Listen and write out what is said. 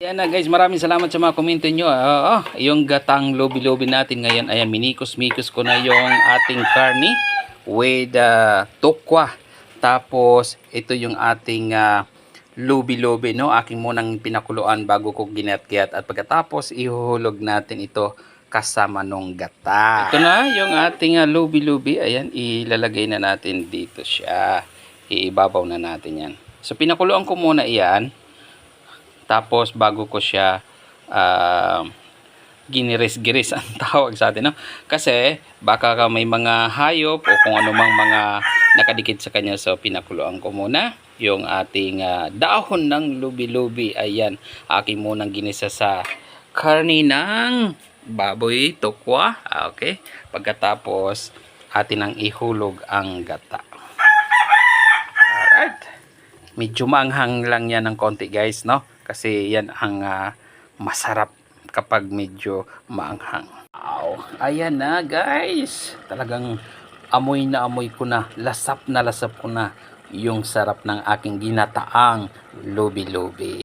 Yan na guys, maraming salamat sa mga komento nyo. Yung gatang lobi-lobi natin ngayon, ayan, minikos-mikos ko na yung ating karni with tokwa. Tapos, ito yung ating lobi-lobi, no? Aking munang pinakuluan bago ko ginat-giat. At pagkatapos, ihuhulog natin ito kasama nung gata. Ito na yung ating lobi-lobi. Ayan, ilalagay na natin dito siya. Iibabaw na natin yan. So, pinakuluan ko muna iyan. Tapos bago ko siya giniris-giris ang tawag sa atin, no? Kasi baka may mga hayop o kung anumang mga nakadikit sa kanya. So pinakuluan ko muna yung ating dahon ng lubi-lubi. Ayan, aking munang ginisa sa karni ng baboy tokwa. Okay, pagkatapos atin ang ihulog ang gata. Alright, medyo maanghang lang yan ng konti guys, no? Kasi yan ang masarap kapag medyo maanghang. Wow, ayan na guys. Talagang amoy na amoy ko na. Lasap na lasap ko na yung sarap ng aking ginataang lubi-lubi.